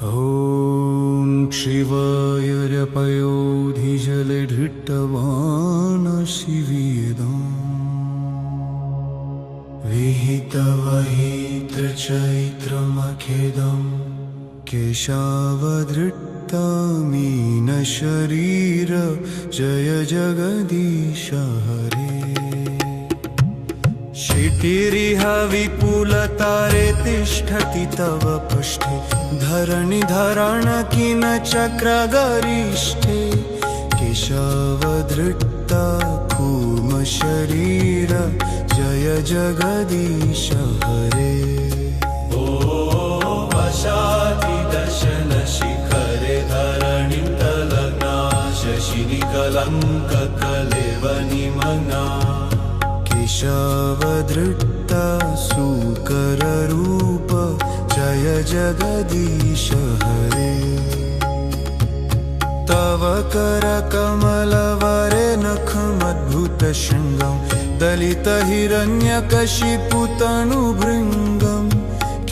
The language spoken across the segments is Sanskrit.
ॐ शिवाय पयोधिजले धृष्टवान् शिवेदम् विहितवहित्रचैत्रमखेदम् केशावधृत्तमीन शरीर जय जगदीश हरे। क्षितिरिह विपुलतारे तिष्ठति तव पृष्ठे धरणिधरण किन चक्रगरिष्ठे केशवधृत्ता कूर्म शरीर जय जगदीश हरे। ओ वशाति दर्शन शिखरे धरणिं तलग्ना शशिनिकलङ्क कलेवनिमग्ना केशवधृत्ता सूकररूप जय जगदीश हरे। तव करकमलवरे नखमद्भुतशृङ्गं दलितहिरण्यकशिपुतनुभृङ्गं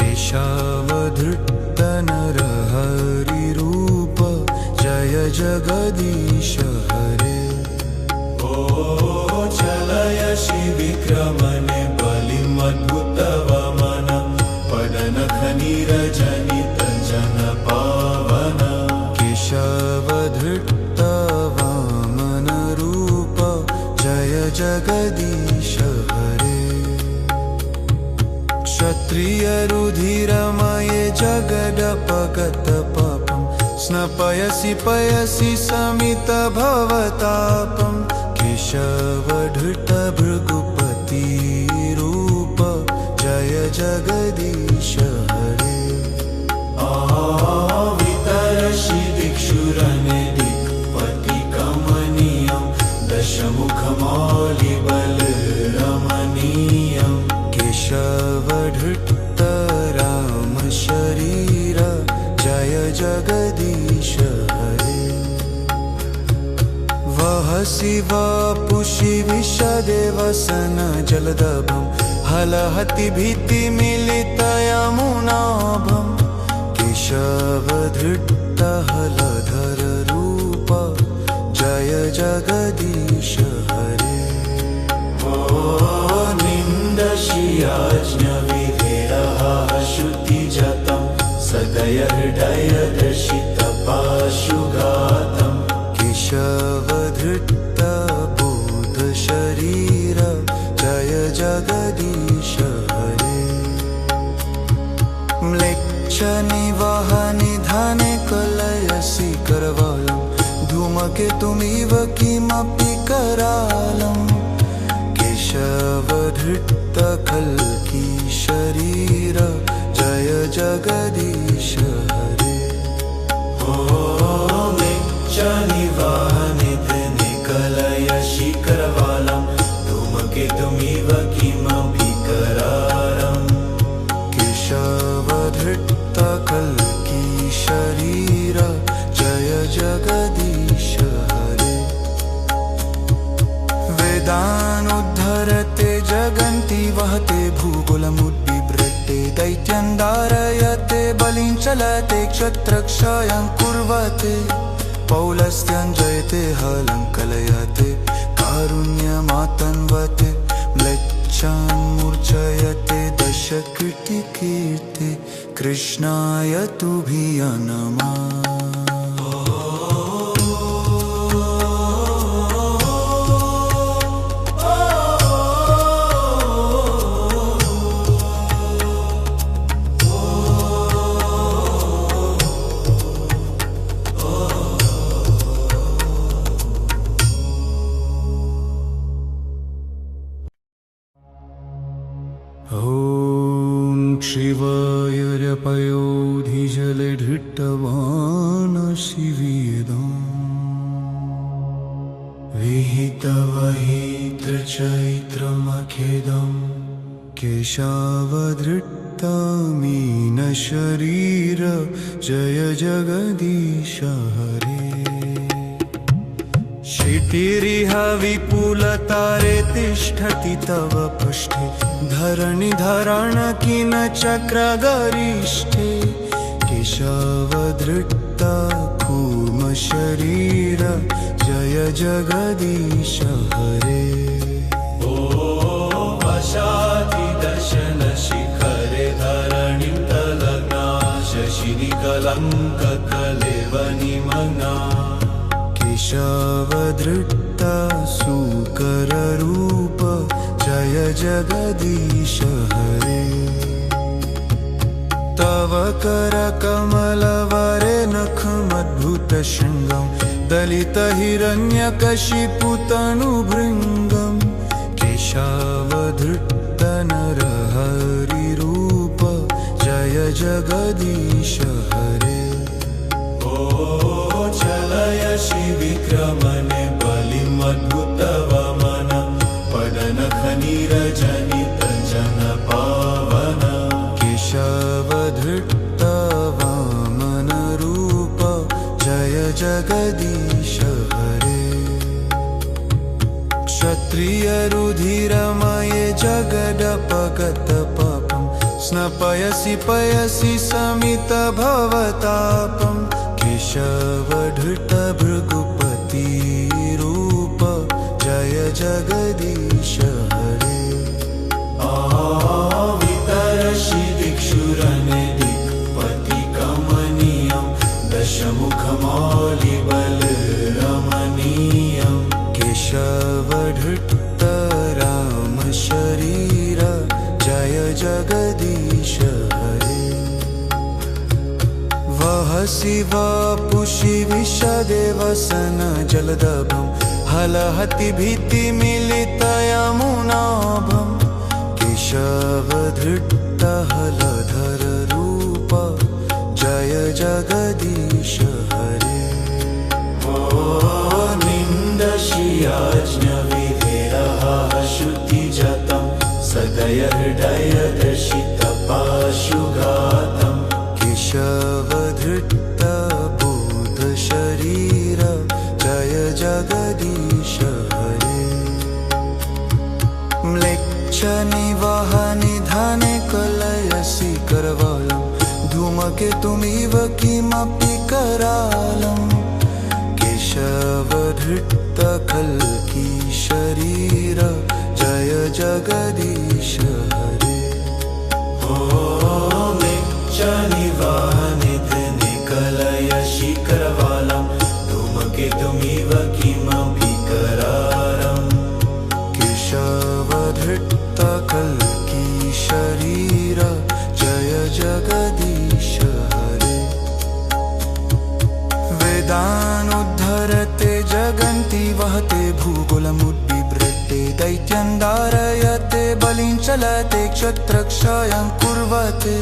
केशवधृत्ता नरहरिरूप जय जगदीश हरे। चलय शिविक्रमणे बलिमद्भुतवमन पदनखनीरजनित जनपावन केशवधृत्ता वामन रूप जय जगदीश हरे। क्षत्रिय रुधिरमये जगदपगत पापं स्नपयसि पयसि समित भवतापम् केशवधृत्ता भृगुपति रूप जय जगदीश हरे। वितरसि दिक्षुरने दिक्पति कमनीयं दशमुखमौलिबलरमणीयं केशवधृत्ता राम शरीर जय जगदीश हरे। वहसि वपुषि विशदेवसन जलदभं हलहति भीतिमिलितयमुनाभं केशवधृत्ता हलधर रूप जय जगदीश हरे। निन्दशियाज्ञविधेरः श्रुतिजतं सदय हृदय दर्शितपाशुघातम् केशवधृत्ता बोध शरीर जय जगदीश हरे। म्लेच्छ निवहनिधने कलयसि करवालं धूमकेतुमिव किमपि करालं केशवधृत्ता कल्की शरीर जय जगदीश हरे। निवाहनिधने कलयसि करवालं धूमकेतुमिव किमपि करालं केशवधृत्ता कल्की शरीर जय जगदीश हरे। वेदानुद्धरते जगन्ति वहते भूगोलमुद्बिभ्रते दैत्यं धारयते बलिं चलते क्षत्रक्षयं कुर्वते पौलस्त्यं जयते हलं कलयते कारुण्यमातन्वते म्लेच्छान् मूर्छयते दशकृतिकीर्ते कृष्णाय तुभ्यं नमः। ॐ शिवाय पयोधिजले धृष्टवान् शिवेदम् विहितवहित्रचैत्रमखेदम् केशावधृत्ता मीन शरीर जय जगदीश हरे। क्षितिरिह विपुलतारे तिष्ठति तव पृष्ठे धरणिधरण किन चक्रगरिष्ठे केशवधृता कूर्मशरीर जय जगदीश हरे ॐ वशादिदशन शिखरे धरणिं तलग्ना शशिनिकलङ्ककलेवनिमग्ना केशवधृता सुकररूप जय जगदीश हरे तव करकमलवरे नखमद्भुतशृङ्गं दलितहिरण्यकशिपुतनुभृङ्गं केशवधृता नरहरिरूप जय जगदीश हरे ॐ चलय शिविक्रमणे बलिमद्भुतवमन पदनखनीरजनितजनपावन केशवधृता वामनरूप जय जगदीश हरे क्षत्रियरुधिरमये जगदपगतपापं स्नपयसि पयसि समितभवतापं केशवधृता भृगुपतिरूप जय जगदीश हरे वितरसि दिक्षुरने दिक्पतिकमनीयं दशमुखमौलिबलरमणीयं केशवधृता रामशरीर जय जगदीश हरे वहसि वपुषि विशदे वसन जलदभं हलहति भीतिमिलितयमुनाभं केशवधृता हलधर रूप जय जगदीश हरे ॐ निन्दशियाज्ञविधेरः श्रुतिजतं सदय हृदयदर्शितपाशुघातं केशवधृता बोधशरीर जय जगदीश हरे म्लेच्छनिवहनिधने कलयसि करवालं धूमकेतुमिव किमपि करालं केशवधृता कल्की शरीर जय जगदीश हरे ॐ निवाहनिधने कलयसि करवालं धूमकेतुमिव किमपि करालं केशवधृता कल्की शरीर जय जगदीश हरे वेदानुद्धरते जगन्ति वहते भूगोलमुद्बिभ्रते दैत्यं धारयते बलिं चलते क्षत्रक्षयं कुर्वते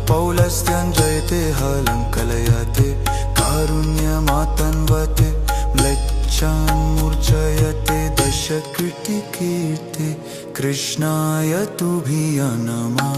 पौलस्त्यं जयते हलं कलयते कारुण्यमातन्वते म्लेच्छान् मूर्छयते दशकृतिकीर्ते कृष्णाय तुभ्य नमः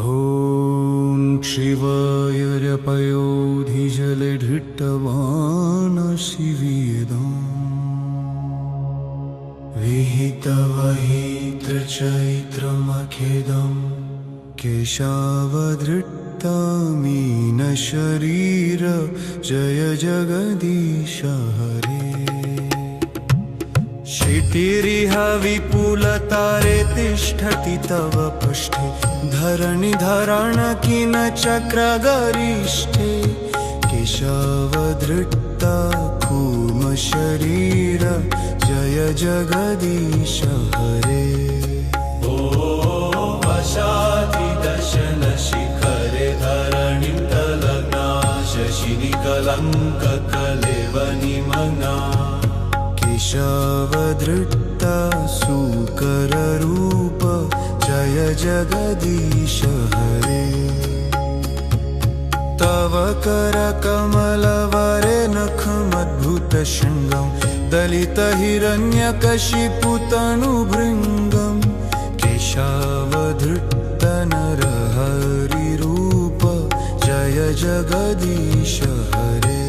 ॐ शिवाय पयोधिजले धृतवान् शिवेदम् विहितवहित्रचैत्रमखेदं केशवधृता मीनशरीर जय जगदीश हरे क्षितिरिह विपुलतारे तिष्ठति तव पृष्ठे धरणिधरण किनचक्रगरिष्ठे केशवधृता कूर्मशरीर जय जगदीश हरे ॐ वशादिदशन शिखरे धरणिं तलग्ना शशिनिकलङ्ककलेवनिमग्ना केशवधृता सुकररूप जय जगदीश हरे तव करकमलवरे नखमद्भुतशृङ्गं दलितहिरण्यकशिपुतनुभृङ्गं केशावधृतनरहरिरूप जय जगदीश हरे।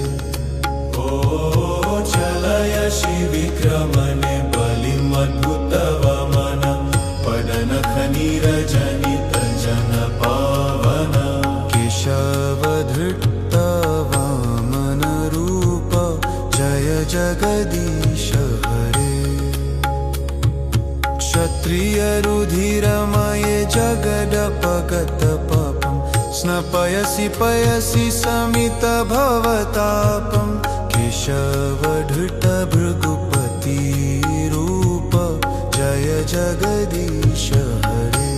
चलय शिविक्रमणे बलिमद्भुतवमन पदनखनीरजनित जन पावन केशवधृतवामन रूप जय जगदीश हरे। क्षत्रियरुधिरमये जगदपगतपापं स्नपयसि पयसि समितभवतापं केशवधृतभृगुपतिरूप जय जगदीश हरे।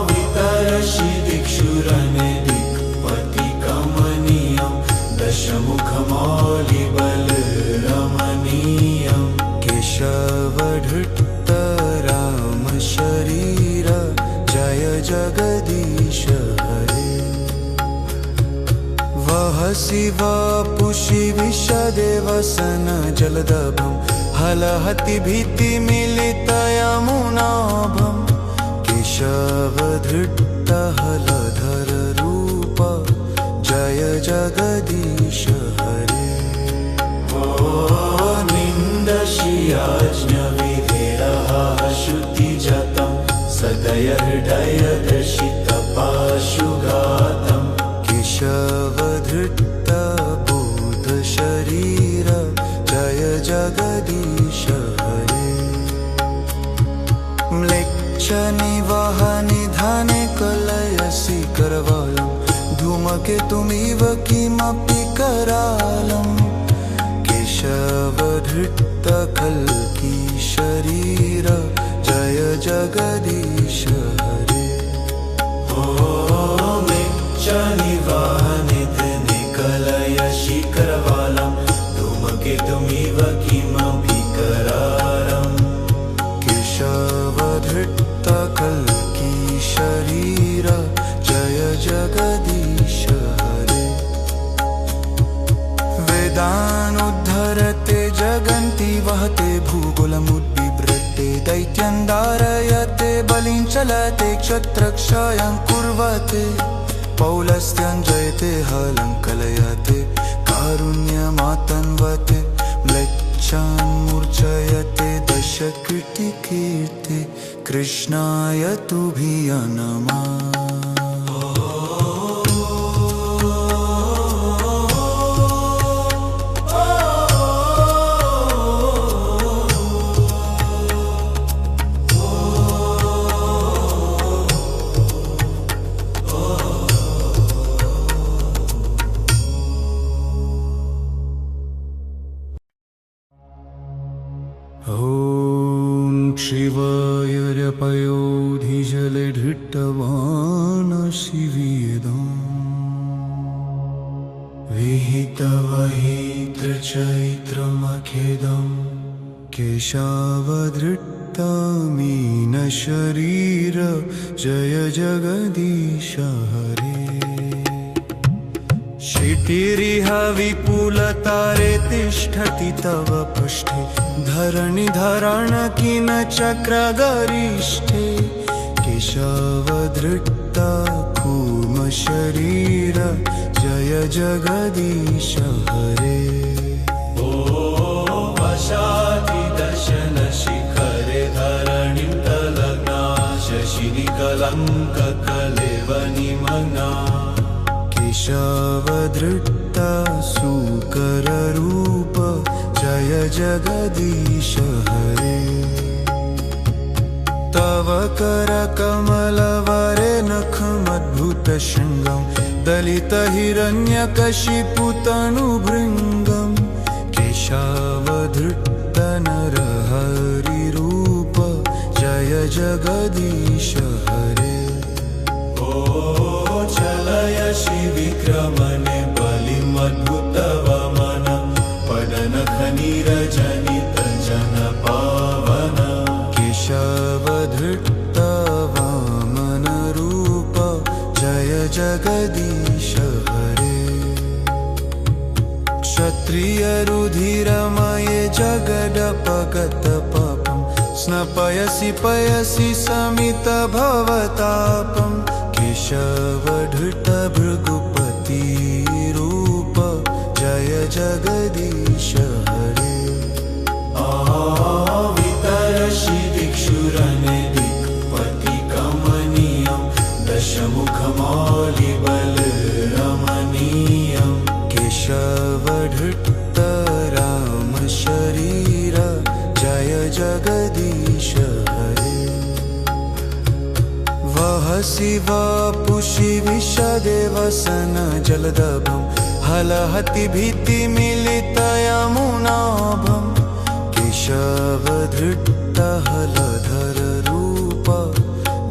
वितरसि दिक्षुरने दिक्पतिकमनीयं दशमुखमौलिबलरमणीयं केशवधृतरामशरीर जय जगदीश हरे। वहसि वपुषि विशदेवसन जलदभं हलहति भीतिमिलितयमुनाभं केशवधृतहलधर रूप जय जगदीश हरे। निन्दशियाज्ञविधिरः श्रुतिजतं सदय हृदयदर्शितपाशुघातं केशवधृतबोधशरीर जय जगदीश हरे। म्लेच्छनिवहनिधने कलयसि करवालं धूमकेतुमिव किमपि करालं केशवधृतकल्की शरीर जय जगदीश हरे। निवाहनिधने कलयसि करवालं धूमकेतुमिव किमपि करालं केशवधृतकल्की शरीर जय जगदीश हरे। वेदानुद्धरते जगन्ति वहते भूगोलमुद्बिभ्रते दैत्यं धारयते बलिं चलते क्षत्रक्षयं कुर्वते पौलस्त्यं जयते हलं कलयते कारुण्यमातन्वते म्लेच्छान् मूर्छयते दशकृतिकीर्ते कृष्णाय तुभ्यं नमः। ॐ शिवाय पयोधिजले धृतवान् शिवेदं विहितवहित्रचैत्रमखेदं केशवधृतमीनशरीर जय जगदीश हरे। क्षितिरिह विपुलतारे तिष्ठति तव पृष्ठे धरणिधरण चक्रगरिष्ठे केशवधृत कूर्मशरीर जय जगदीश हरे। वशादिदशन शिखरे धरणिं तलग्ना शशिनिकलङ्ककलेवनिमग्ना केशवधृत सूकररूप जय जगदीश हरे। तव करकमलवरे नखमद्भुतशृङ्गं दलितहिरण्यकशिपुतनुभृङ्गं केशवधृतनरहरिरूप जय जगदीश हरे। चलय शिविक्रमणे बलिमद्भुतवमन पदनखनीरजनित जन पावन केशवधृतवामन रूप जय जगदीश हरे। क्षत्रियरुधिरमये जगदपगतपापं स्नपयसि पयसि समितभवतापं केशवधृतभृगुपतिरूप जय जगदीश हरे वितरसि दिक्षुरने दिक्पतिकमनीयं दशमुखमौलिबलरमणीयं केशवधृत राम शरीर जय जगदीश हरे वहसि वपुषि विशदेवसन जलदभं हलहति भीतिमिलितयमुनाभं केशवधृत हलधर रूप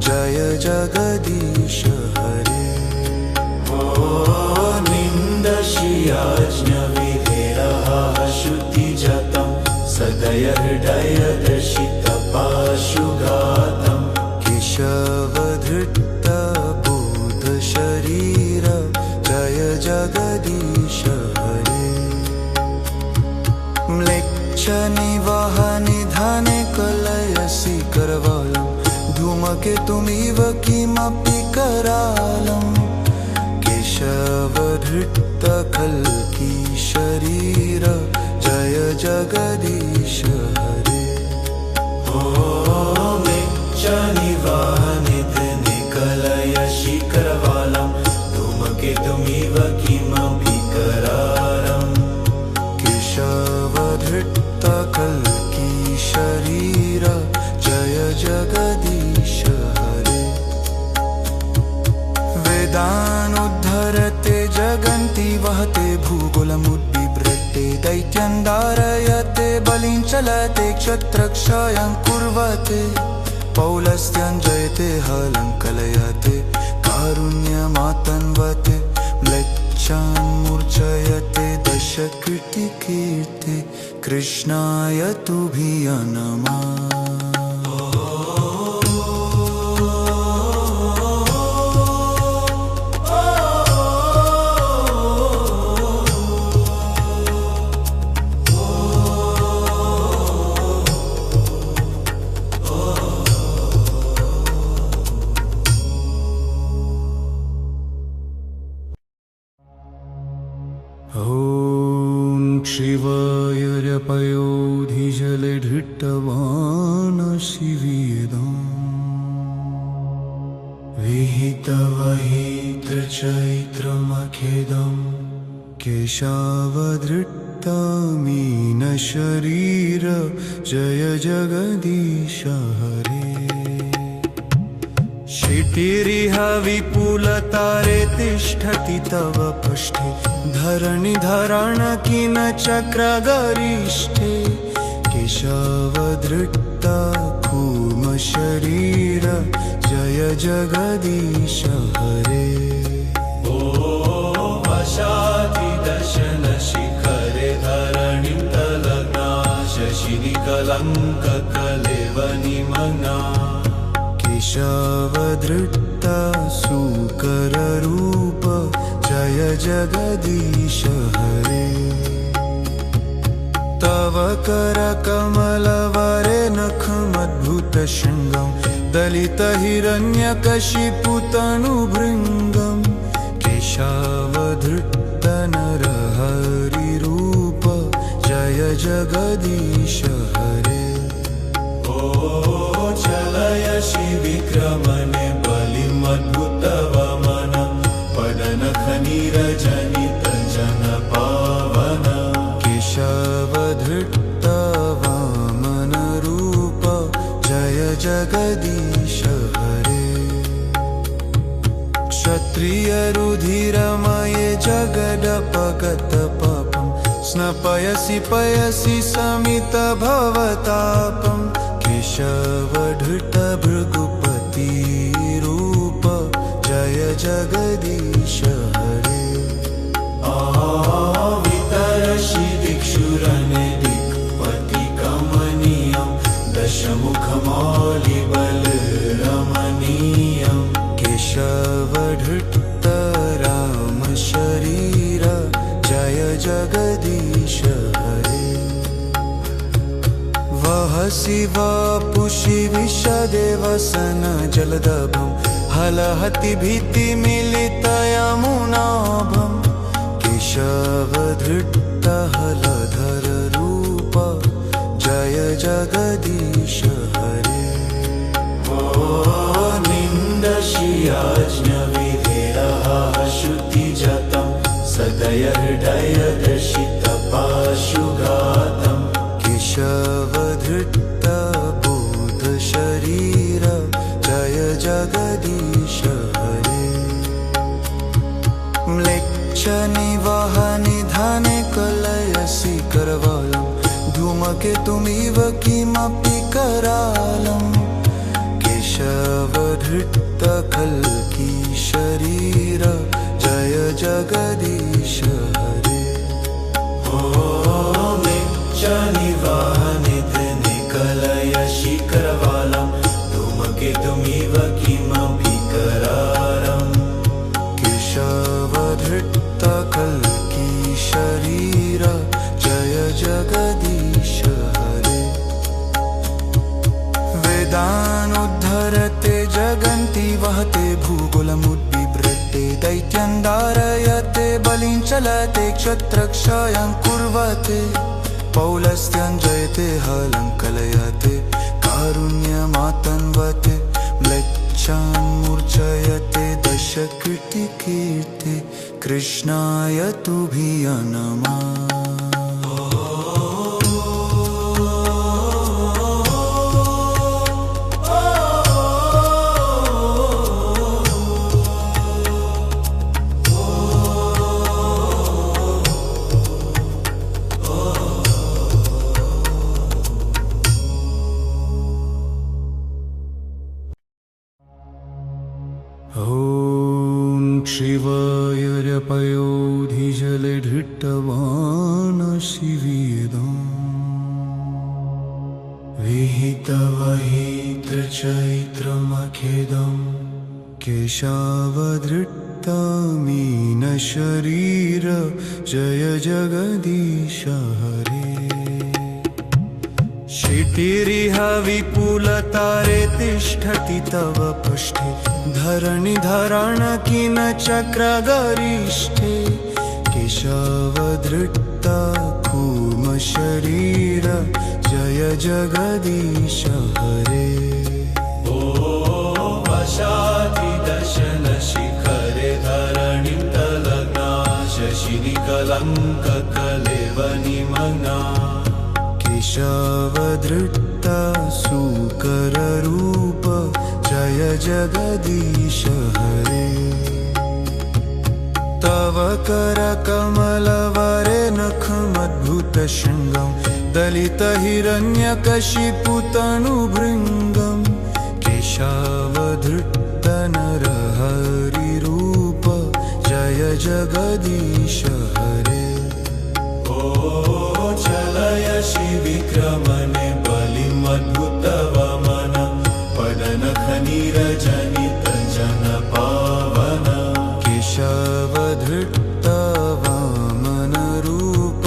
जय जगदीश हरे निन्दशियाज्ञविधेरः श्रुतिजातं सदय हृदयदर्शितपाशुघातं केशवधृत बोधशरीर जय जगदीश हरे म्लेच्छनिवहनिधने कलयसि करवालं धूमकेतुमिव किमपि करालं केशवधृत कल्की शरीर जय जगदीश हरे निवाहनिधने कलयसि करवालं धूमकेतुमिव किमपि करालं केशवधृत कल्की शरीर जय जगदीश हरे वेदानुद्धरते जगन्ति वहते भूगोलमुद्बिभ्रते दैत्यं धारयते बलिं चलते क्षत्रक्षयं कुर्वते पौलस्त्यं जयते हलं कलयते कारुण्यमातन्वते म्लेच्छान् मूर्छयते दशकृतिकीर्ते कृष्णाय तुभ्यं नमः ॐ शिवायरपयोधिजलधृतवान् शिवेदं विहितवहितचैत्रमखेदं केशवधृतमीनशरीर जय जगदीश हरे क्षितिरिह विपुलतारे तिष्ठति तव पृष्ठे धरणिधरण किन चक्रगरिष्ठे केशवधृत कूर्मशरीर जय जगदीश हरे वशादिदशनशिखरे धरणिं तलग्ना शशिनिकलङ्ककलेवनिमग्ना केशवधृत सूकररूप जय जगदीश हरे तव करकमलवरे नखमद्भुतशृङ्गं दलितहिरण्यकशिपुतनुभृङ्गं केशवधृत नरहरिरूप जय जगदीश हरे चलयसि विक्रमणे बलिमद्भुतवमन पदनखनिरजनितञ्जनपावन केशवधृत वामन रूप जय जगदीश हरे क्षत्रियरुधिरमये जगदपगतपापं स्नपयसि पयसि समितभवतापं केशवधृत भृगुपतिरूप जय जगदीश हरे वितरसि दिक्षुरने दिक्पतिकमनीयं दशमुखमौलिबलरमणीयं केशवधृत राम शरीर जय जगदीश वहसि वपुषि विशदेवसन जलदभं हलहति भीतिमिलितयमुनाभं केशवधृष्टहलधर रूप जय जगदीश हरे। निन्दशियाज्ञविधिरः श्रुतिजातं सदय हृदयदर्शितपाशुघातं केशवधृष्टबोधशरीर जय जगदीश हरे। म्लेच्छनिवहनिधने कलयसि करवालं धूमकेतुमिव किमपि करालं केशवधृष्टकल्की शरीर जय जगदीश हरे। निवाहनिधने कलयसि करवालं धूमकेतुमिव किमपि करालं केशवधृष्टकल्की शरीर जय जगदीश हरे। वेदानुद्धरते जगन्ति वहते भूगोलमुद्बिभ्रते दैत्यं धारयते बलिं चलते क्षत्रक्षयं कुर्वते पौलस्त्यं जयते हलं कलयते कारुण्यमातन्वते म्लेच्छान् मूर्छयते दशकृतिकीर्ते कृष्णाय तुभ्यं नमः। ॐ शिवायरपयोधिजलधृष्टवान् शिवेदं विहितवहितचैत्रमखेदं केशवधृष्टमीनशरीर जय जगदीश हरे। क्षितिरिह विपुलतारे तिष्ठति तव पृष्ठे धरणिधरण किन चक्रगरिष्ठे केशवधृष्ट कूर्मशरीर जय जगदीश हरे। वशादिदशनशिखरे धरणिं तलग्ना शशिनिकलङ्ककलेवनिमग्ना केशवधृष्ट सूकररूप जय जगदीश हरे। तव करकमलवरे नखमद्भुतशृङ्गं दलितहिरण्यकशिपुतनुभृङ्गं केशवधृष्ट नरहरिरूप जय जगदीश हरे। चलयसि विक्रमणे बलिमद्भुतवमन पदनखनीरजनितजनपावन केशवधृष्ट वामनरूप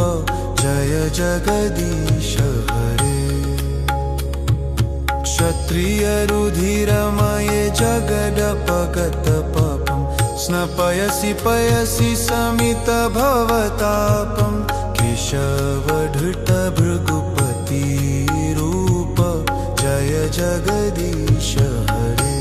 जय जगदीश हरे। क्षत्रियरुधिरमये जगदपगतपापं स्नपयसि पयसि समितभवतापं केशवधृष्ट भृगुपतिरूप जय जगदीश हरे।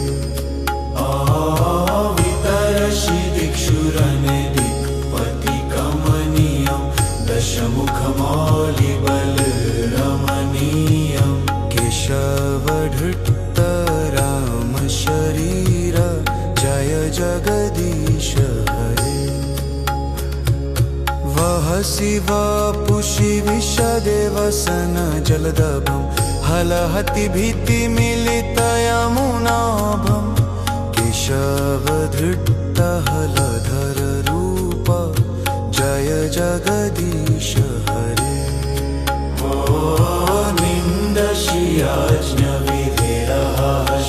वितरसि दिक्षुरने दिक्पतिकमनीयं दशमुखमौलिबलरमणीयं केशवधृष्ट रामशरीर जय जगदीश हरे। वहसि वपुषि विशदेवसन जलदभं हलहति भीतिमिलितयमुनाभं केशवधृष्ट हलधर रूप जय जगदीश हरे। निन्दशियाज्ञविधिरः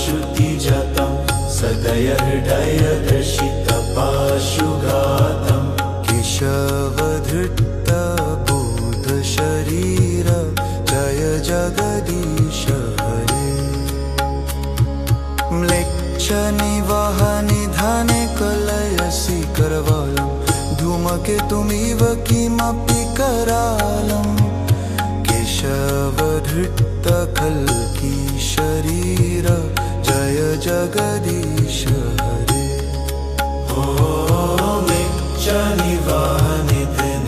श्रुतिजातं सदय हृदयदर्शितपाशुघातं केशवधृष्ट बोधशरीर जय जगदीश शिखरवालं धूमकेतुमिव किमपि करालम् केशवधृतकल्की शरीर जय जगदीश हरे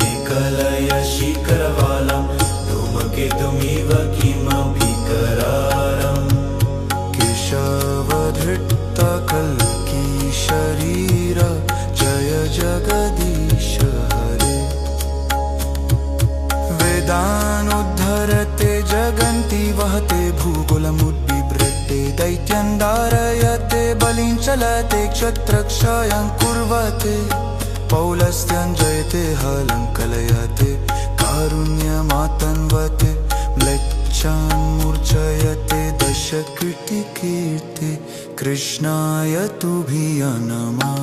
निकलय शिखरवालं धूमकेतुमिव किमपि करालम् केशवधृतकल्की शरीर जय जगदीश हरे वेदानुद्धरते जगन्ति वहते भूगोलमुद्बिभ्रते दैत्यं धारयते बलिं चलते क्षत्रक्षयं कुर्वते पौलस्त्यं जयते हलं कलयते कारुण्यमातन्वते म्लेच्छान् मूर्छयते दशकृतिकीर्ते कृष्णाय तुभ्यं नमः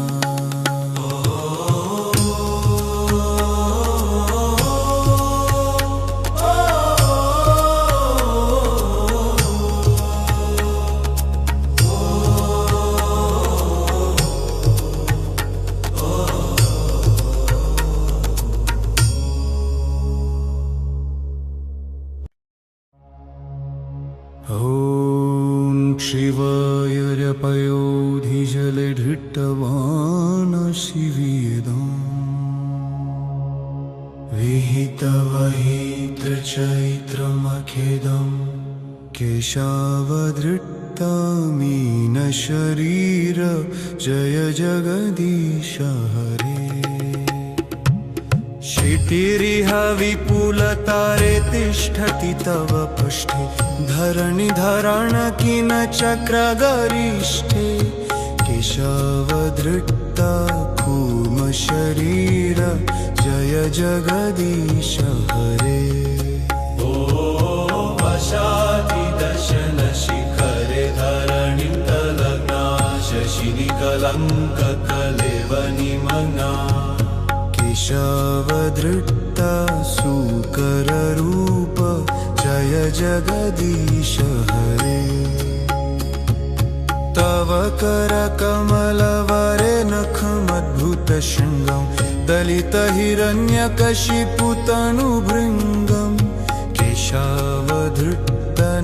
ॐ शिवाय पयोधिजले धृतवान् शिवेदम् विहितवहितचैत्रमखेदम् केशवधृतमीन शरीर जय जगदीश हरे क्षितिरिह विपुलतारे तिष्ठति तव पृष्ठे धरणिधरण किन चक्रगरिष्ठे केशवधृत कूर्म शरीर जय जगदीश हरे वशादिदशन शिखरे धरणिं तलग्ना शशिनिकलङ्ककलेवनिमग्ना केशवधृत सूकररूप जय जगदीश हरे तव करकमलवरे नखमद्भुतशृङ्गं दलितहिरण्यकशिपुतनुभृङ्गं केशवधृत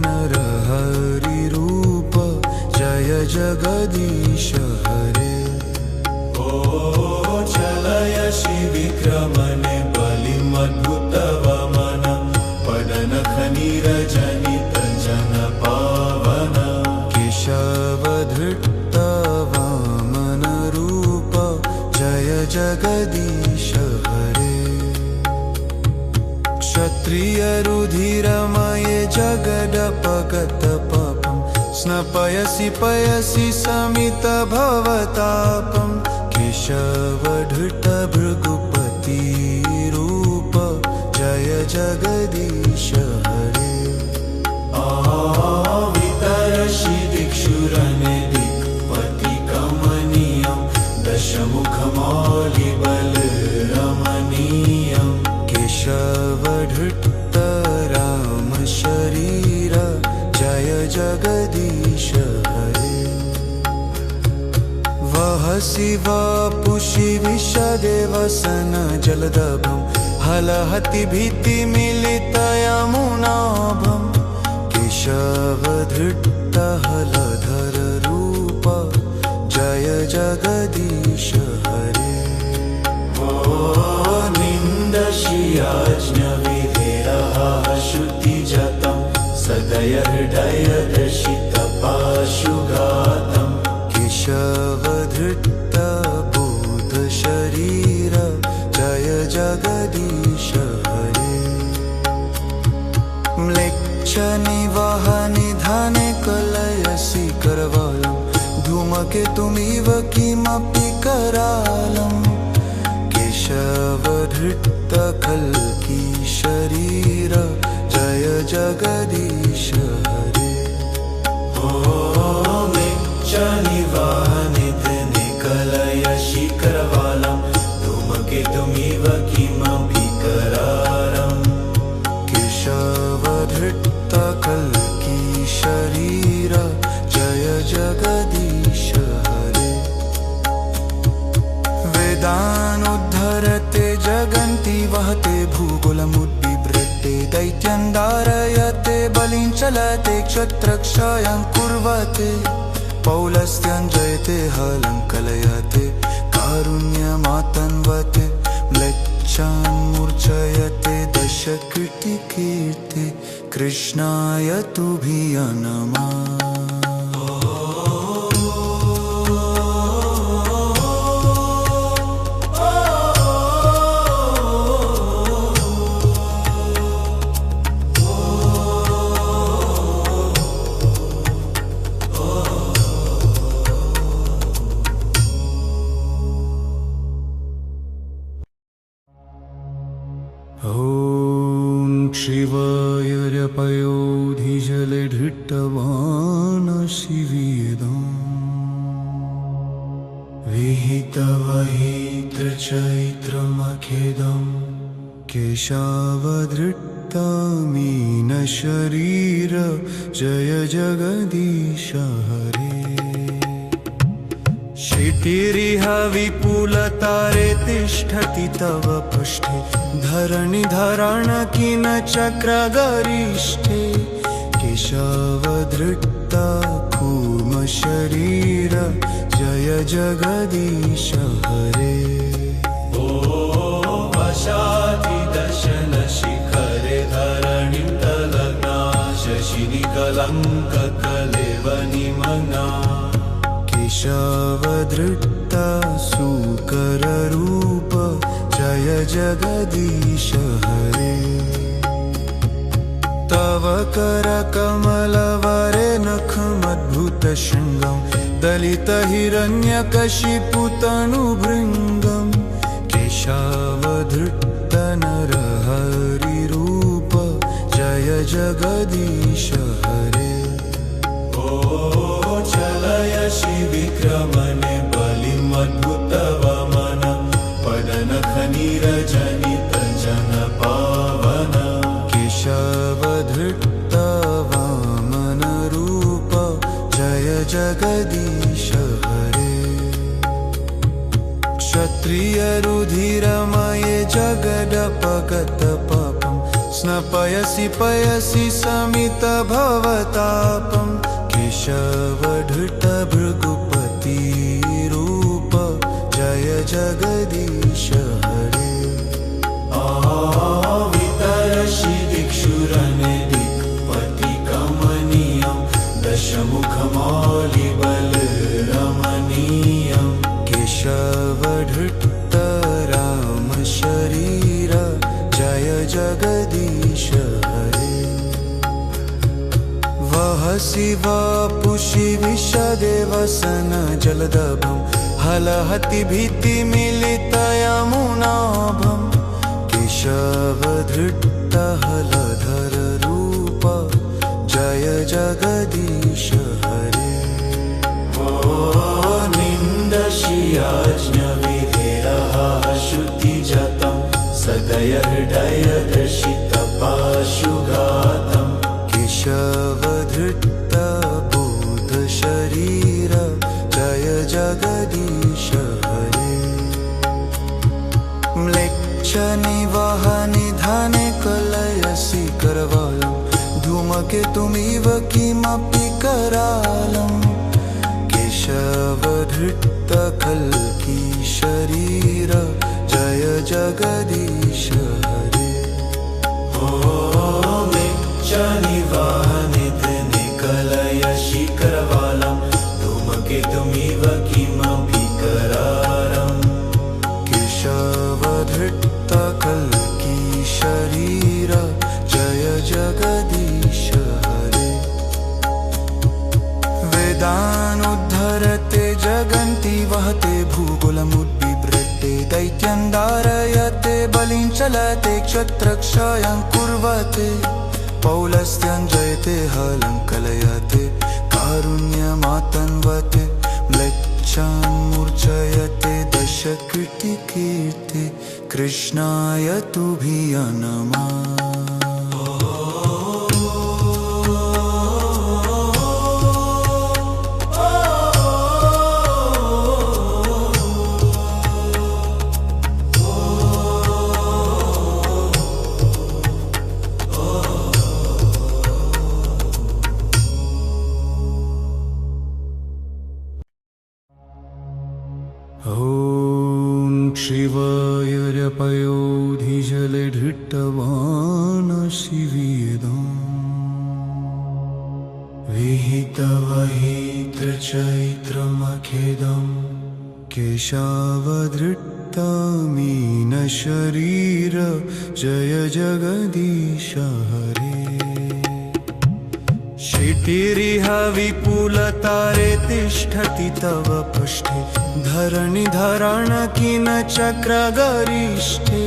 नरहरिरूप जय जगदीश हरे चलय शिविक्रमणे बलिमद्भुतवमन पदनखनीरजनित जन पावन केशवधृत वामन रूप जय जगदीश हरे क्षत्रिय रुधिरमये जगदपगत पापं स्नपयसि पयसि समित भवतापम् केशवधृत भृगुपति रूप जय जगदीश हरे वितरसि दिक्षुरने दिक्पति कमनीयं दशमुखमौलिबलरमणीयं केशवधृत राम शरीर जय जगदीश हरे वहसि वपुषि विशदेवसन जलदभं हलहति भीतिमिलितयमुनाभं केशवधृत हलधर रूप जय जगदीश हरे निन्दशियाज्ञविधेरः शुद्धिजतं सदय हृदय दर्शितपाशुघातम् केशवधृत बोध शरीर जय जगदीश हरे म्लेच्छ निवाह निधाने कलयसि करवालं धूमकेतुमिव किमपि करालम् केशवधृत कल्की शरीर जय जगदीश हरे निकलय शिखरवालं धूमकेतुमिव किमपि करालम् केशवधृत कल्की शरीर जय जगदीश हरे वेदा जगन्ति वहते भूगोलमुद्बिभ्रते दैत्यन्धारयते बलिं चलते क्षत्रक्षयं कुर्वते पौलस्त्यं जयते हलं कलयते कारुण्यमातन्वते म्लेच्छान् मूर्छयते दशकृतिकीर्ते कृष्णाय तुभ्यं नमः। ॐ शिवाय पयोधिजले धृतवान् शिवेदम् विहितवहितचैत्रमखेदम् केशावधृत्तमीन शरीर जय जगदीश हरे। क्षितिरिह विपुलतारे तिष्ठति तव पृष्ठे धरणिधरण किन चक्रगरिष्ठे केशवधृत्ता कूर्म शरीर जय जगदीश हरे। ओ वशाति दशन शिखरे धरणिं तलग्ना शशिनि कलङ्क कलेवनिमग्ना केशवधृत्ता सुकररूप जय जगदीश हरे। तव करकमलवरे नखमद्भुतशृङ्गं दलितहिरण्यकशिपुतनुभृङ्गं केशवधृत्ता नरहरिरूप जय जगदीश हरे। चलय शिविक्रमणे बलिमद्भुतवमन पदनखनीरजनित जन पावन केशवधृत्ता वामन रूप जय जगदीश हरे। क्षत्रियरुधिरमये जगदपगत पापं स्नपयसि पयसि समितभवतापम् केशवधृत्ता भृगुपतिरूप जय जगदीश हरे। वितरसि दिक्षुरने दिक्पतिकमनीयं दशमुखमौलिबलरमणीयं केशवधृत्ता रामशरीर जय जगदीश हरे। वहसि वपुषि विशदेवसन जलदभं हलहति भीतिमिलितयमुनाभं केशवधृत्ता हलधर रूप जय जगदीश हरे। निन्दशियाज्ञविधेयः श्रुतिजतं सदय हृदय दर्शितपाशुघातं केशवधृत्ता बोधशरीर जय जगदीश हरे। म्लेच्छनिवहनिधने कलयसि करवालं धूमकेतुमिव किमपि करालं केशवधृत्ता कल्की शरीर जय जगदीश हरे। निवाहनिधने कलय शिखरवालं धूमकेतुमिव किमपि करारम् केशवधृत्ता कल्की शरीर जय जगदीश हरे। वेदानुद्धरते जगन्ति वहते भूगोलमुद्बिभ्रते दैत्यन्धारयते बलिं चलते क्षत्रक्षयं कुर्वते पौलस्त्यं जयते हलं कलयते कारुण्यमातन्वते म्लेच्छान् मूर्छयते दशकृतिकीर्ते कृष्णाय तुभ्यं नमः। शिवायरपयोधिजले धृष्टवान् शिवेदम् विहितवहित्रचैत्रमखेदम् केशावधृत्तमीनशरीर जय जगदीश हरे क्षितिरिह विपुलतारे तिष्ठति तव पृष्ठे धरणिधरण किन चक्रगरिष्ठे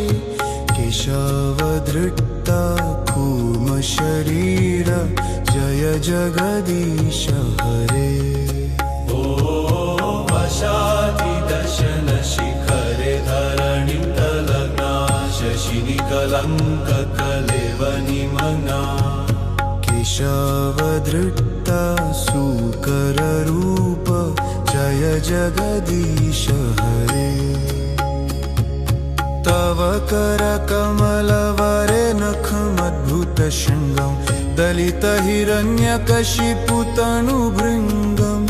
केशवधृत्त कूर्मशरीर जय जगदीश हरे वशादिदशन शिखरे धरणिं तलग्ना शशिनिकलङ्ककलेवनिमना केशवधृत्त सुकररूप जय जगदीश हरे तव करकमलवरे नखमद्भुतशृङ्गं दलितहिरण्यकशिपुतनुभृङ्गं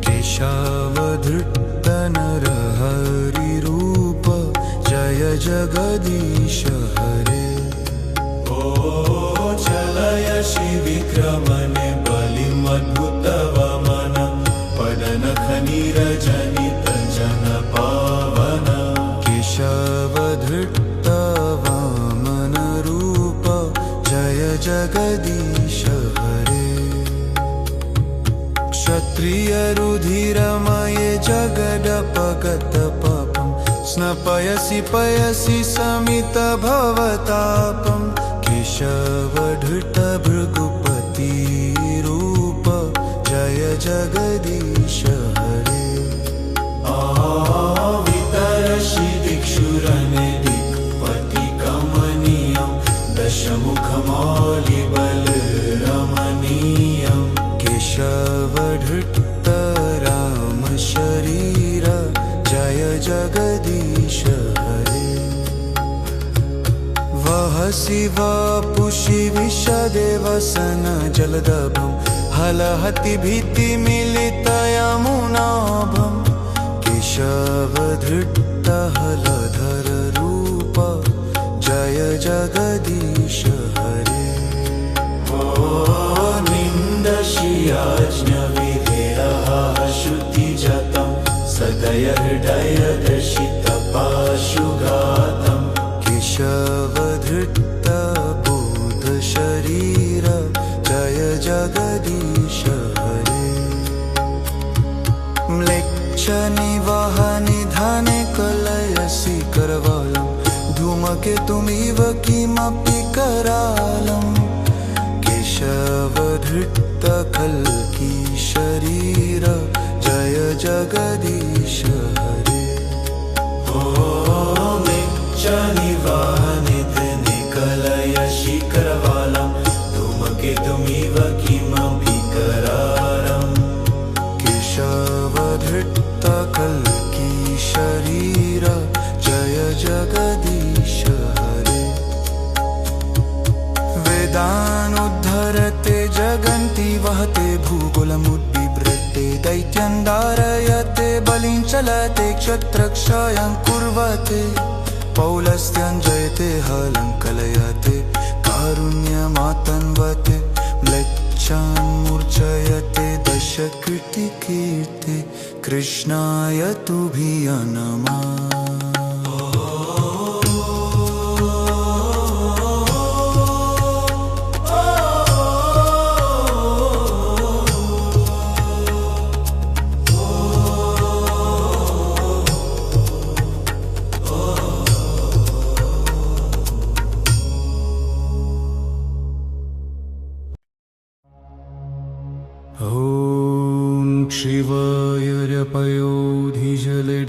केशवधृत्त नरहरिरूप जय जगदीश हरे चलय शिविक्रमणे बलिमद्भुतवमन पदनखनीरजनित जनपावन केशवधृत्त वामनरूप जय जगदीश हरे क्षत्रियरुधिरमये जगदपगतपापं स्नपयसि पयसि समितभवतापम् केशवधृत्त भृगुपतिरूप जय जगदीश हरे वितरसि दिक्षुरने दिक्पतिकमनीयं दशमुखमौलिबलरमणीयं केशवधृत्त रामशरीर जय जगदीश हरे वहसि वपुषि विशदेवसन जलदभं हलहति भीतिमिलितयमुनाभं केशवधृत्त हलधर रूप जय जगदीश हरे निन्दशियाज्ञविधेरः श्रुतिजतं सदय हृदय दर्शितपाशुघातम् केशवधृत्त बोधशरीर जय जगदीश हरे म्लेच्छनिवहनिधने कलयसि करवालं धूमकेतुमिव किमपि करालम् केशवधृत्त कल्की शरीर जय जगदीश हरे निकलय शिखरवालं धूमकेतुमिव किमपि करालम् केशवधृत्त कल्की शरीर जय जगदीश हरे वेदानुद्धरते जगन्ति वहते भूगोलमुद्बिभ्रते दैत्यं धारयते बलिं चलते क्षत्रक्षयं कुर्वते पौलस्त्यं जयते हलं कलयते कारुण्यमातन्वते म्लेच्छान् मूर्छयते दशकृतिकीर्ते कृष्णाय तुभ्यं नमः ॐ शिवायरपयोधिजले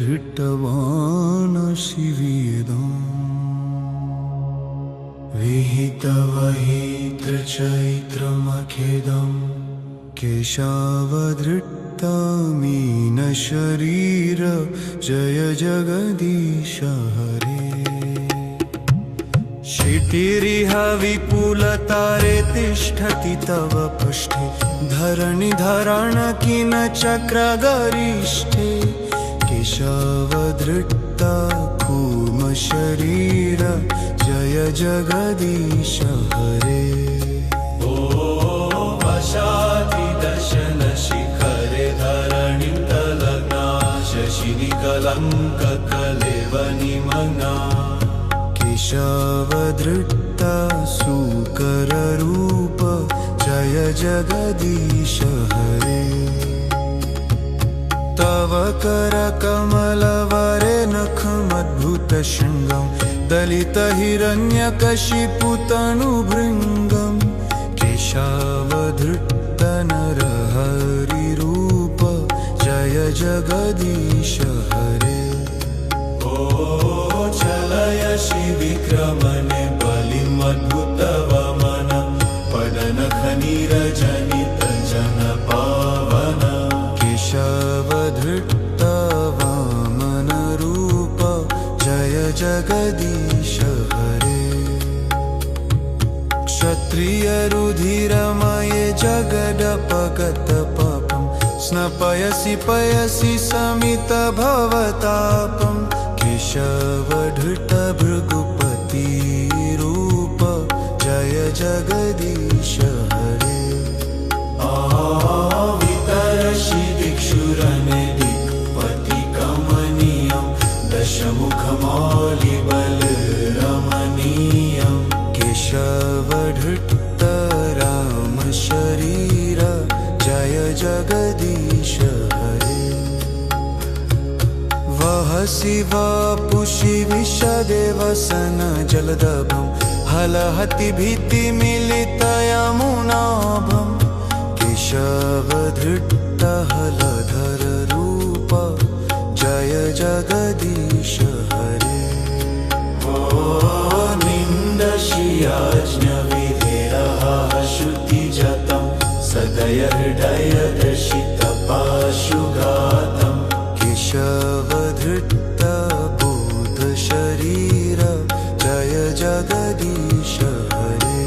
धृष्टवान् शिवेदम् विहितवहित्रचैत्रमखेदम् केशावधृत्तमीनशरीर जय जगदीश हरे क्षितिरिह विपुलतारे तिष्ठति तव पृष्ठे धरणिधरण किन चक्रगरिष्ठे केशवधृत्त कूर्म शरीर जय जगदीश हरे वशातिदशन शिखरे धरणिं तलग्ना शशिनिकलङ्ककलेवनिमग्ना केशवधृता सूकररूप जय जगदीश हरे तव करकमलवरे नखमद्भुतशृङ्गं दलितहिरण्यकशिपुतनुभृङ्गं केशवधृतनरहरिरूप जय जगदीश हरे चलय शिविक्रमणे बलिमद्भुतवमन पदनखनीरजनितजनपावन केशवधृता वामनरूप जय जगदीश हरे क्षत्रियरुधिरमये जगदपगतपापं स्नपयसि पयसि शमितभवतापं केशवधृता भृगुपतिरूप जय जगदीश हरे वितरसि दिक्षुरने दिक्पतिकमनीयं दशमुखमौलिबलरमणीयं केशवधृता रामशरीर जय जगदीश हरे वहसि वपुषि विशदे वसन जलदभं हलहति भीतिमिलितयमुनाभं केशवधृता हलधररूप जय जगदीश हरे निन्दशियाज्ञविधेरः श्रुतिजतं सदय हृदयदर्शितपाशुघातं केशवधृता बोधशरीर जय जगदीश हरे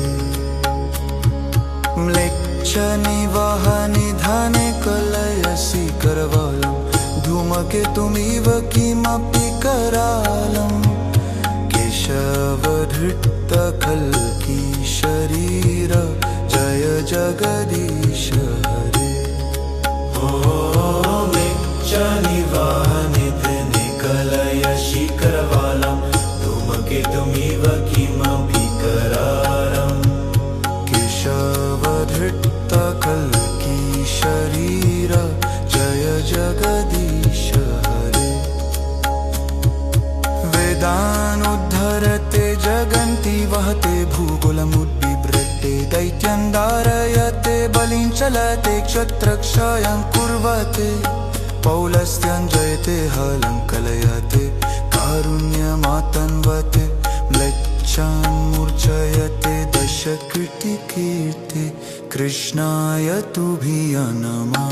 म्लेच्छनिवहनिधने कलयसि करवालं धूमकेतुमिव किमपि करालं केशवधृता कल्की शरीर जय जगदीश हरे निवाहनिधने कलयसि करवालं धूमकेतुमिव किमपि करालं केशवधृता कल्की शरीर जय जगदीश हरे वेदानुद्धरते जगन्ति वहते भूगोलमुद्बिभ्रते दैत्यं धारयते बलिं चलते क्षत्रक्षयं कुर्वते पौलस्त्यं जयते हलं कलयते कारुण्यमातन्वते म्लेच्छान् मूर्छयते दशकृतिकीर्ते कृष्णाय तुभ्य नमः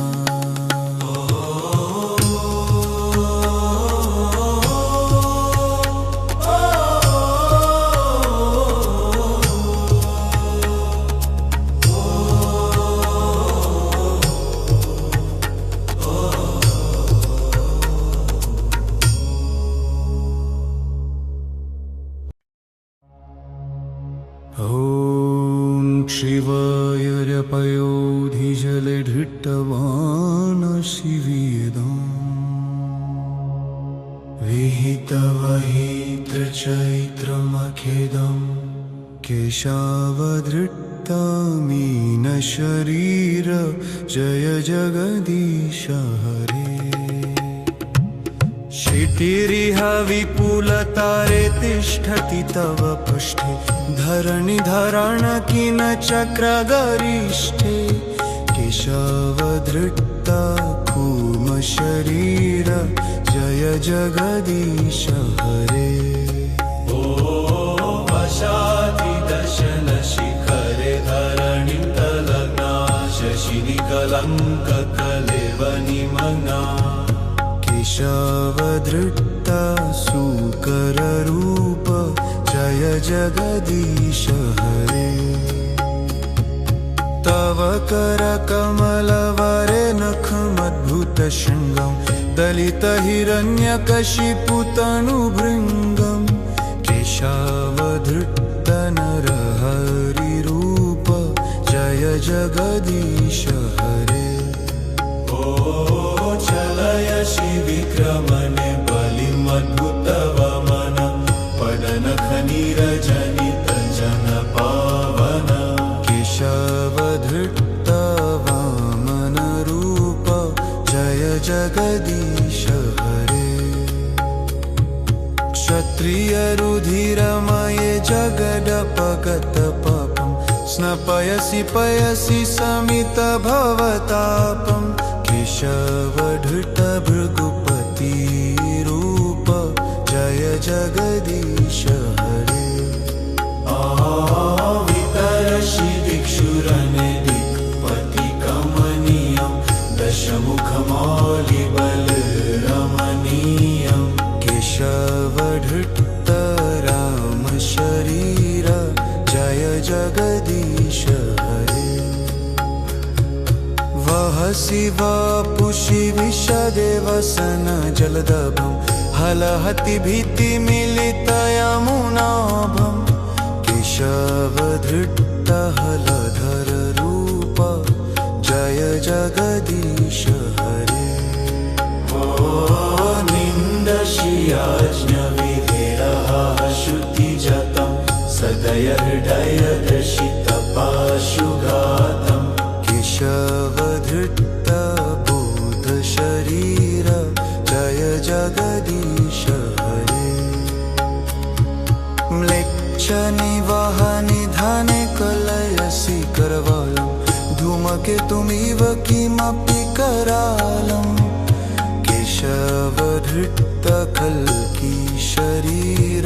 ॐ शिवाय पयोधिजले धृतवान् शिवेदम् विहितवहितचैत्रमखेदं केशवधृता मीनशरीर जय जगदीश हरे क्षितिरिह विपुलतारे तिष्ठति तव पृष्ठे धरणिधरणकिनचक्रगरिष्ठे केशवधृता कूर्मशरीर जय जगदीश हरे वशातिदशन शिखरे धरणिं तलग्ना शशिनिकलङ्ककलेवनिमग्ना केशवधृता सूकररूप जय जगदीश हरे तव करकमलवरे नखमद्भुतशृङ्गं दलितहिरण्यकशिपुतनुभृङ्गं जगदीश हरे ओ चलयसि विक्रमणे बलिमद्भुतवमन पदनखनीरजनित जन पावन केशवधृत वामन रूप जय जगदीश हरे क्षत्रिय रुधिरमये जगदपगत पापं स्नपयसि पयसि समित भवतापं केशवधृत भृगुपति रूप जय जगदीश हरे वितरसि दिक्षुरने दिक्पति कमनीयं दशमुखमौलिबलरमणीयं केशवधृत राम शरीर जय जगदीश हरे वहसि वपुषि विशदेवसन जलदभं हलहति भीतिमिलित यमुनाभं केशवधृत हलधर रूप जय जगदीश हरे निन्दशियाज्ञविधिरः श्रुतिजतं सदय हृदय दर्शितपाशुघातं केशवधृत बोध शरीर जय जगदीश हरे म्लेच्छ निवाह निधाने कलयसि करवालं धूमकेतुमिव किमपि करालं केशवधृत कल्की शरीर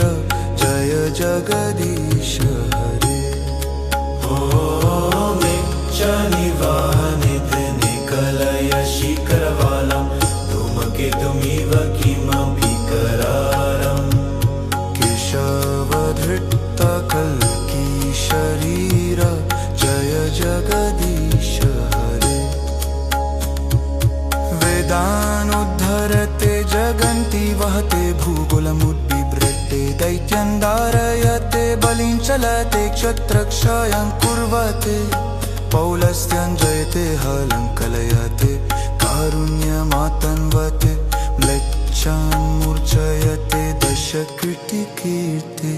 जय जगदीश हरे निवाहनिकलयसि करवालं धूमकेतुमिव किमपि करालं केशवधृत कल्की शरीर जय जगदीश हरे वेदानुद्धरते जगन्ति वहते भूगोलमुद्बिभ्रते दैत्यं धारयते बलिं चलते क्षत्रक्षयं कुर्वते पौलस्त्यं जयते हलं कलयते कारुण्यमातन्वते म्लेच्छान् मूर्छयते दशकृतिकीर्ते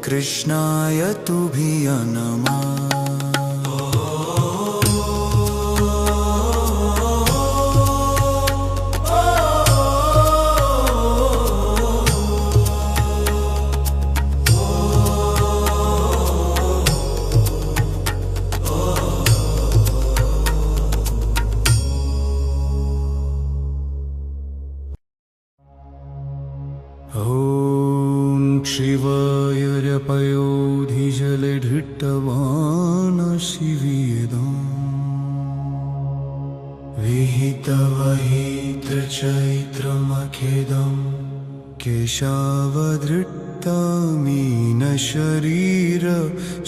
कृष्णाय तुभ्यं नमः ॐ शिवायरपयोधिजले धृतवान् शिवेदम् विहितवहितचैत्रमखेदं केशवधृतमीन शरीर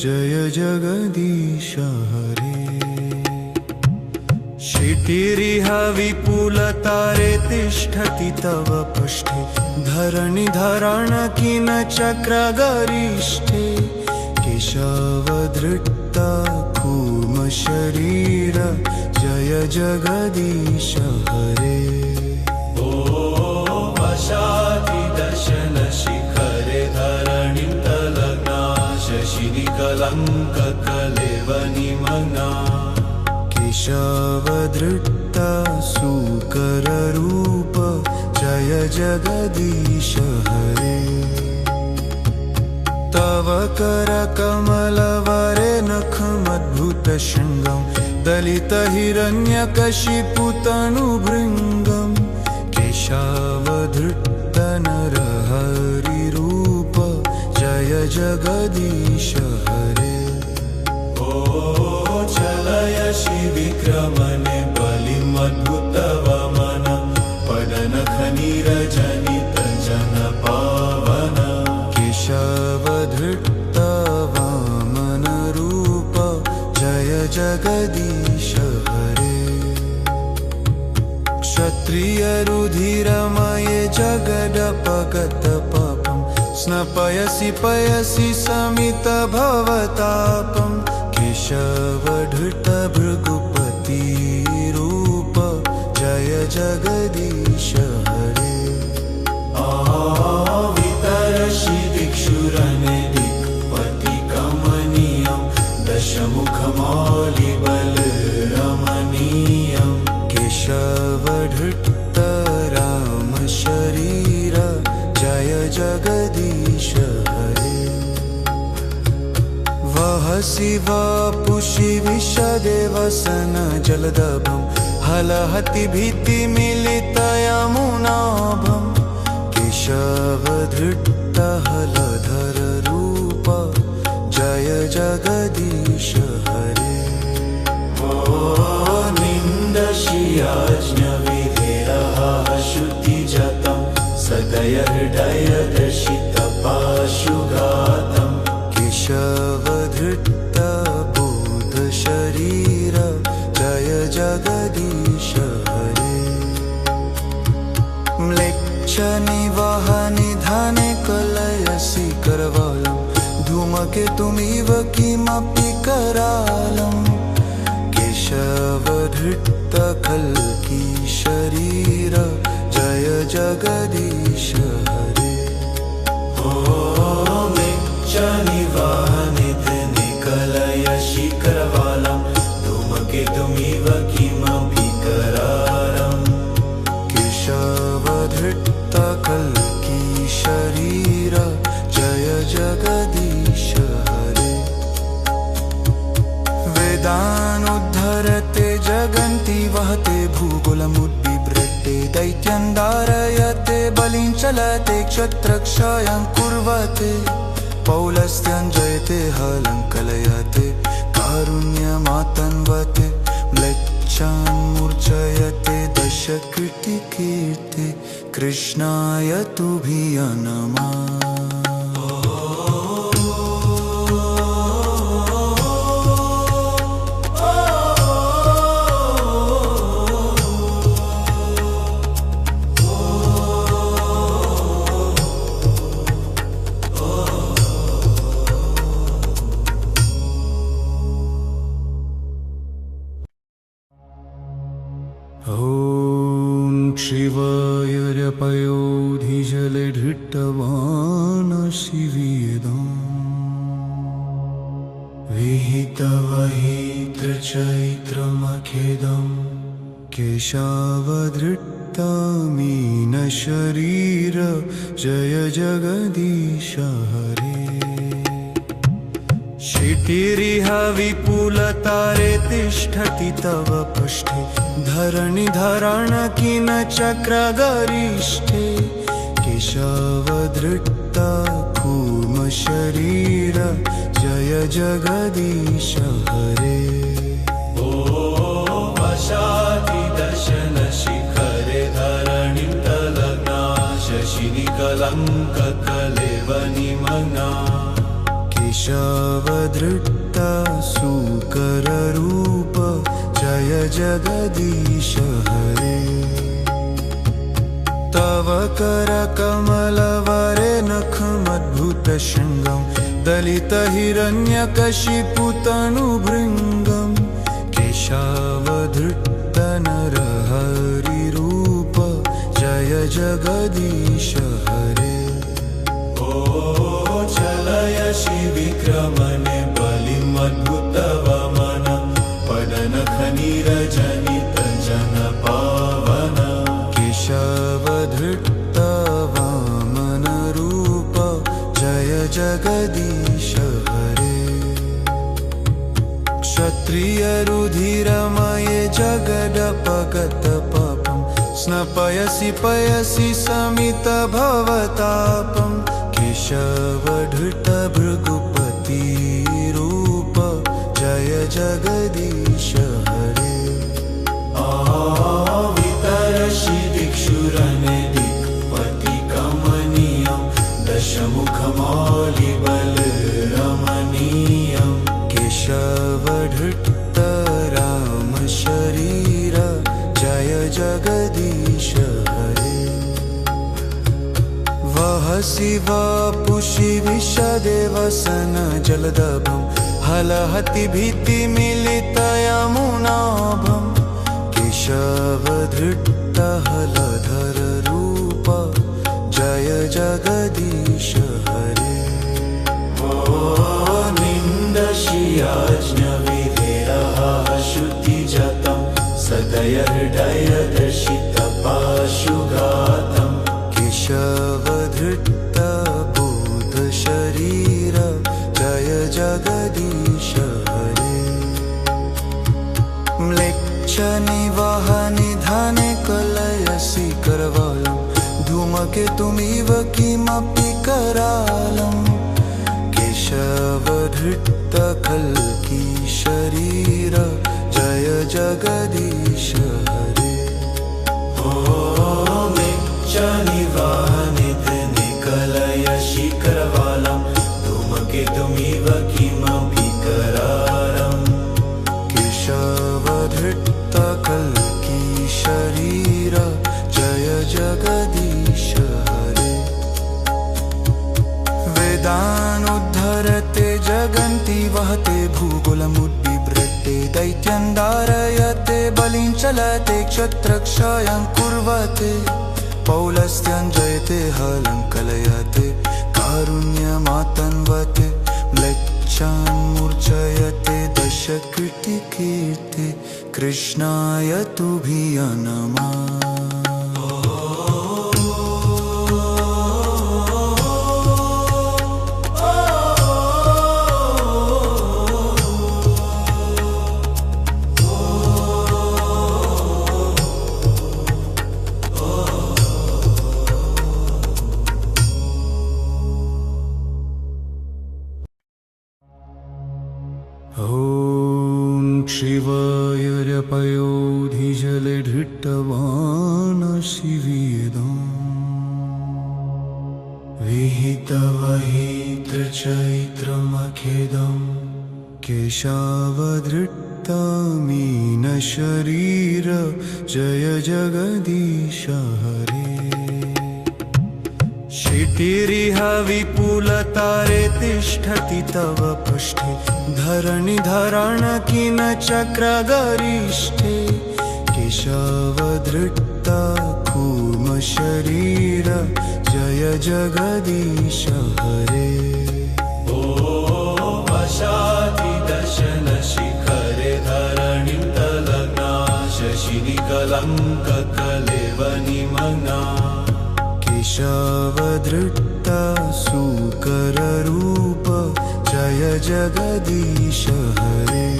जय जगदीश हरे क्षितिरिह विपुलतारे तिष्ठति तव पृष्ठे धरणिधरण किन चक्रगरिष्ठे केशवधृत कूर्म शरीर जय जगदीश हरे वशादिदशन शिखरे धरणिं तलग्ना शशिनिकलङ्ककलेवनिमग्ना केशवधृत सूकररूप जय जगदीश हरे तव करकमलवरे नखमद्भुतशृङ्गं दलितहिरण्यकशिपुतनुभृङ्गं केशवधृत नरहरिरूप जय जगदीश हरे चलयसि विक्रमणे बलिमद्भुतवमन पदनखनीरजनित जन पावन केशवधृत वामन रूप जय जगदीश हरे क्षत्रिय रुधिरमये जगदपगत पापं स्नपयसि पयसि समित भवतापं केशवधृत भृगुपति रूप जय जगदीश हरे वितरसि दिक्षुरने दिक्पति कमनीयं दशमुखमौलिबलरमणीयं केशवधृत राम शरीर जय जगदीश हरे वहसि वपुषि विशदेवसन जलदभं हलहति भीतिमिलितयमुनाभं केशवधृत हलधर रूप जय जगदीश हरे निन्दशियाज्ञविधिरः श्रुतिजतं सदय हृदयदर्शितपाशुघातं केशवधृत बोध शरीर जय जगदीश हरे म्लेच्छ निवहनि धने कलयसि करवालं धूमकेतुमिव किमपि करालं केशवधृत कल्की शरीर जय जगदीश हरे निवाहनिधनिकलयसि करवालं धूमकेतुमिव किमपि करालं केशवधृत कल्की शरीर जय जगदीश हरे वेदानुद्धरते जगन्ति वहते भूगोलमुद्बिभ्रते दैत्यं धारयते बलिं चलते क्षत्रक्षयं कुर्वते पौलस्त्यं जयते हलं कलयते कारुण्यमातन्वते म्लेच्छान् मूर्छयते दशकृतिकीर्ते कृष्णाय तुभ्यं नमः ॐ शिवाय पयोधिजले धृतवान् शिवेदं विहितवहित्रचैत्रमखेदं केशवधृतमीन शरीर जय जगदीश हरे क्षितिरिह विपुलतारे तिष्ठति तव पृष्ठे धरणिधरण किन चक्रगरिष्ठे केशवधृत कूर्म शरीर जय जगदीश हरे वशादिदशन शिखरे धरणिं तलग्ना शशिनिकलङ्ककलेवनिमग्ना केशवधृत सूकररूप जय जगदीश हरे तव करकमलवरे नखमद्भुतशृङ्गं दलितहिरण्यकशिपुतनुभृङ्गं केशवधृत नरहरिरूप जय जगदीश हरे चलयसि विक्रमणे बलिमद्भुतवमन पदनखनिरजनितजनपावन केशवधृत वामन रूप जय जगदीश हरे क्षत्रियरुधिरमये जगदपगत पापं स्नपयसि पयसि समितभवतापं केशवधृत भृगुपति रूप जय जगदीश हरे वितरसि दिक्षुरने दिक्पति कमनीयं दशमुखमौलिबलरमणीयं केशवधृत राम शरीर जय जगदीश हरे वहसि वपुषि विशदेवसन जलदभं हलहति भीतिमिलितयमुनाभं केशवधृतहलधर रूप जय जगदीश हरे। निन्दशियाज्ञविधेयः श्रुतिजातं सदय हृदयदर्शितपाशुघातं केशवधृत बुधशरीर जय जगदीश हरे। म्लेच्छनिवहनिधने कलयसि करवालं धूमकेतुमिव किमपि करालं केशवधृत कल्की शरीर जय जगदीश हरे। निवाहनिधने कलयसि करवालं धूमकेतुमिव किमपि करालं केशवधृत कल्की शरीर जय जगदीश हरे। वेदानुद्धरते जगन्ति वहते भूगोलमुद्बिभ्रते दैत्यं धारयते बलिं चलते क्षत्रक्षयं कुर्वते पौलस्त्यं जयते हलं कलयते कारुण्यमातन्वते म्लेच्छान् मूर्छयते दशकृतिकीर्ते कृष्णाय तुभ्यं नमः। ॐ शिवाय पयोधिजले धृतवान् शिवेदं विहितवहितचैत्रमखेदं केशवधृतमीनशरीर जय जगदीश हरे। क्षितिरिह विपुलतारे तिष्ठति तव पृष्ठे धरणिधरण किन चक्रगरिष्ठे केशवधृत कूर्मशरीर जय जगदीश हरे। वशादिदशन शिखरे धरणिं तलग्ना शशिनिकलङ्ककलेवनिमग्ना केशवधृत सूकररूप जय जगदीश हरे।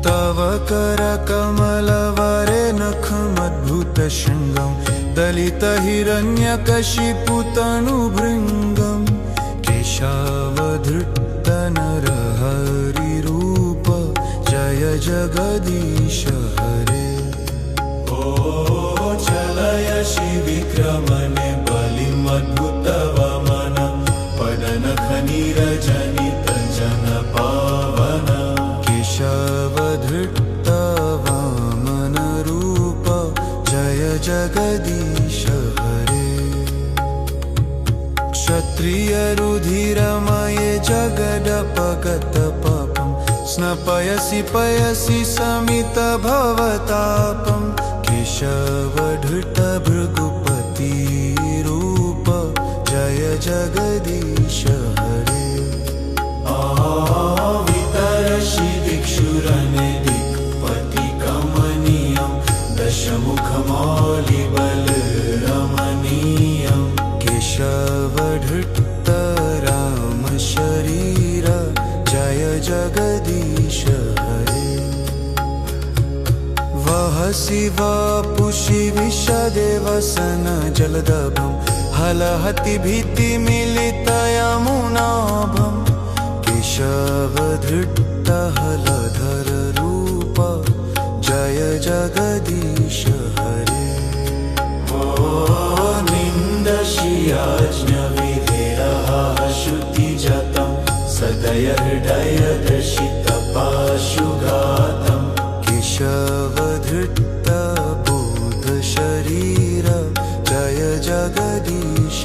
तव करकमलवरे नखमद्भुतशृङ्गं दलितहिरण्यकशिपुतनुभृङ्गं केशवधृत नरहरिरूप जय जगदीश हरे। चलयसि विक्रमणे बलिमद्भुतवमन पदनखनीरजनितजनपावन केशवधृत वामन रूप जय जगदीश हरे। क्षत्रियरुधिरमये जगदपगत पापं स्नपयसि पयसि समितभवतापं केशवधृत भृगुपति रूप जय जगदीश हरे। वितरसि दिक्षुरनिधिपतिकमनीयं दशमुखमौलिबलरमणीयं केशवधृत राम शरीर जय जगदीश हरे। वहसि वपुषि विशदेवसन जलदभं हलहति भीतिमिलितयमुनाभं केशवधृत हलधर रूप जय जगदीश हरे। निन्दशियाज्ञविधेयः श्रुतिजातं सदय हृदयदर्शितपाशुघातं केशवधृत बुधशरीर जय जगदीश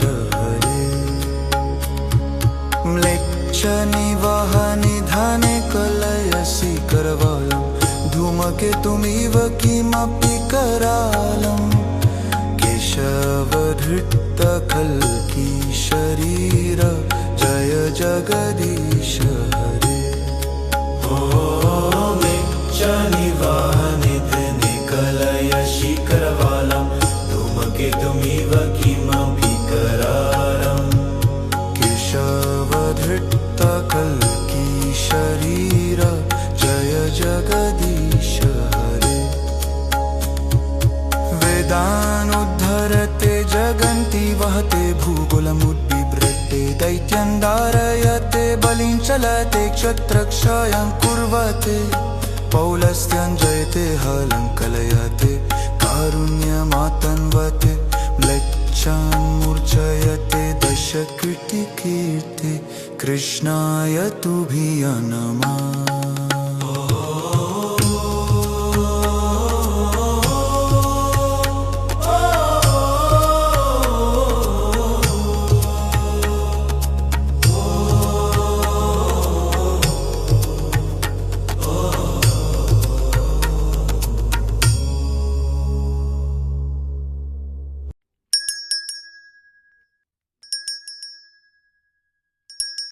म्लेच्छ निवाहनिधाने कलयसि करवालम् धूमकेतुमिव किमपि करालम् केशवधृतकल्की शरीर जय जगदीश हरे निवाहनिधने कलयसि करवालम् धूमकेतुमिव किमपि करालम् केशवधृतकल्की शरीर जय जगदीश हरे वेदानुद्धरते जगन्ति वहते भूगोलमुद्बिभ्रते दैत्यं धारयते बलिं चलते क्षत्रक्षयं कुर्वते पौलस्त्यं जयते हलं कलयते कारुण्यमातन्वते म्लेच्छान् मूर्छयते दशकृतिकीर्ते कृष्णाय तुभ्यं नमः।